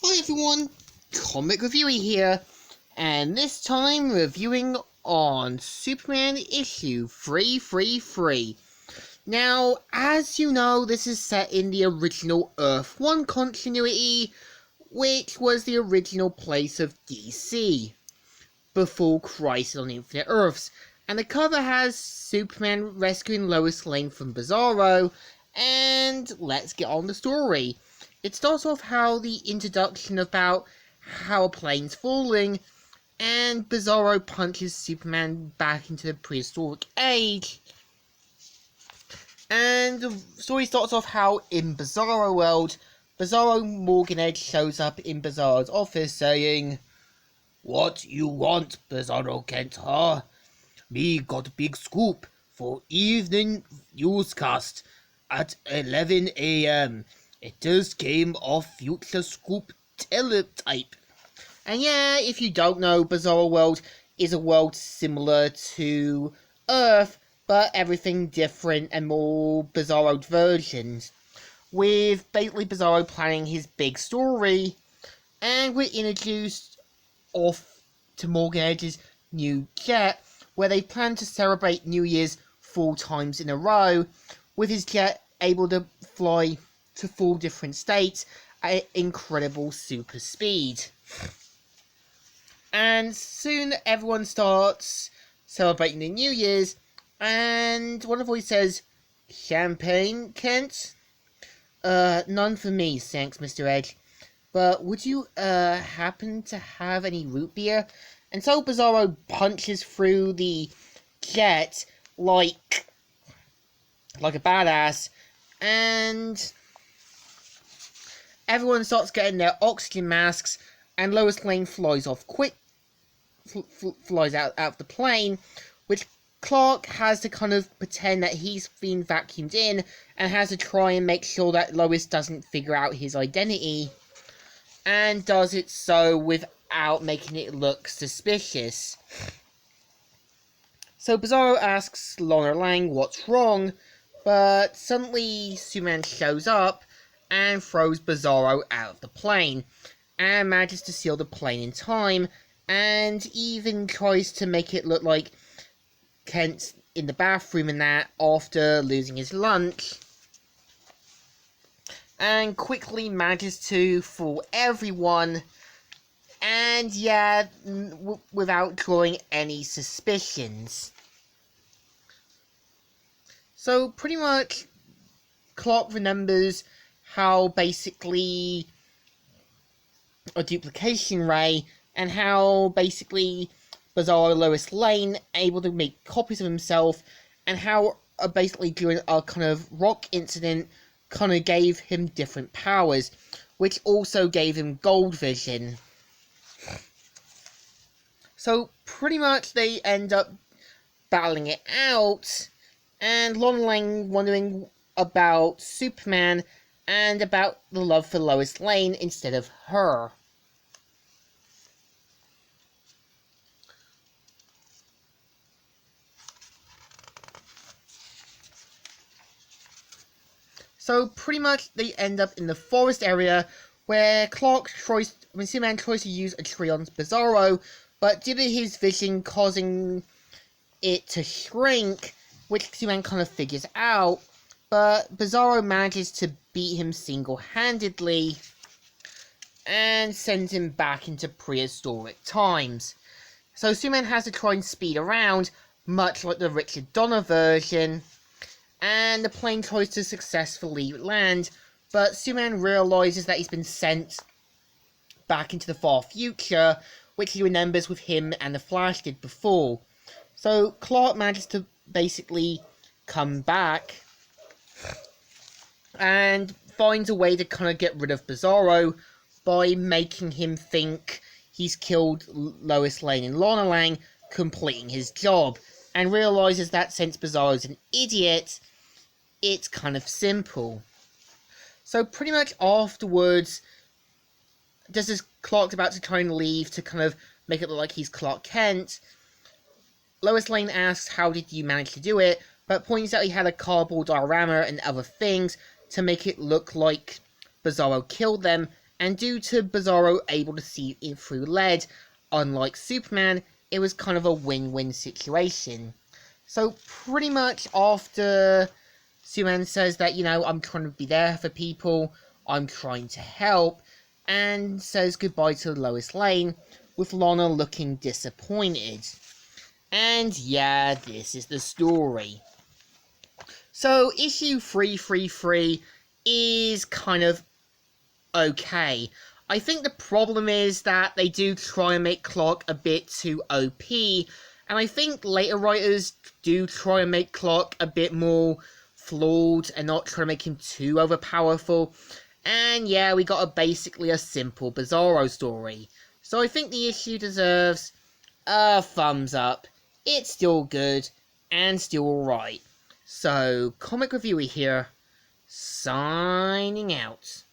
Hi everyone, Comic Reviewer here, and this time reviewing on Superman issue 333. Now, as you know, this is set in the original Earth 1 continuity, which was the original place of DC, before Crisis on Infinite Earths, and the cover has Superman rescuing Lois Lane from Bizarro, and let's get on the story. It starts off how the introduction about how a plane's falling, and Bizarro punches Superman back into the prehistoric age. And the story starts off how in Bizarro World, Bizarro Morgan Edge shows up in Bizarro's office saying, "What you want, Bizarro Kent, huh? Me got big scoop for evening newscast at 11 a.m. It just came off Future Scoop teletype." And yeah, if you don't know, Bizarro World is a world similar to Earth, but everything different and more Bizarro versions, with basically Bizarro planning his big story, and we're introduced off to Morgan Edge's new jet, where they plan to celebrate New Year's 4 times in a row, with his jet able to fly to 4 different states at incredible super speed. And soon everyone starts celebrating the New Year's, and one of the voices says, "Champagne, Kent?" None for me, thanks, Mr. Edge. But would you, happen to have any root beer? And so Bizarro punches through the jet like a badass, and everyone starts getting their oxygen masks, and Lois Lane flies off flies out of the plane, which Clark has to kind of pretend that he's been vacuumed in, and has to try and make sure that Lois doesn't figure out his identity, and does it so without making it look suspicious. So Bizarro asks Lana Lang what's wrong, but suddenly Superman shows up and throws Bizarro out of the plane, and manages to steal the plane in time, and even tries to make it look like Kent's in the bathroom and that after losing his lunch, and quickly manages to fool everyone, and yeah, without drawing any suspicions. So pretty much Clark remembers how basically a duplication ray, and how basically Bizarro Lois Lane able to make copies of himself, and how basically during a kind of rock incident kind of gave him different powers, which also gave him gold vision. So pretty much they end up battling it out, and Lon Lang wondering about Superman and about the love for Lois Lane instead of her. So pretty much they end up in the forest area, where Superman tries to use a tree on Bizarro, but due to his vision causing it to shrink, which Superman kind of figures out, but Bizarro manages to beat him single-handedly, and sends him back into prehistoric times. So Superman has to try and speed around, much like the Richard Donner version, and the plane tries to successfully land, but Superman realizes that he's been sent back into the far future, which he remembers with him and the Flash did before. So Clark manages to basically come back, and finds a way to kind of get rid of Bizarro by making him think he's killed Lois Lane and Lana Lang, completing his job, and realizes that since Bizarro's an idiot, it's kind of simple. So pretty much afterwards, just as Clark's about to try and leave to kind of make it look like he's Clark Kent, Lois Lane asks how did you manage to do it, but points out he had a cardboard diorama and other things to make it look like Bizarro killed them, and due to Bizarro able to see it through lead, unlike Superman, it was kind of a win-win situation. So pretty much after Superman says that, I'm trying to be there for people, I'm trying to help, and says goodbye to Lois Lane, with Lana looking disappointed. And yeah, this is the story. So issue 333 is kind of okay. I think the problem is that they do try and make Clark a bit too OP, and I think later writers do try and make Clark a bit more flawed and not try to make him too overpowerful. And yeah, we got basically a simple Bizarro story. So I think the issue deserves a thumbs up. It's still good and still alright. So, Comic Reviewer here, signing out.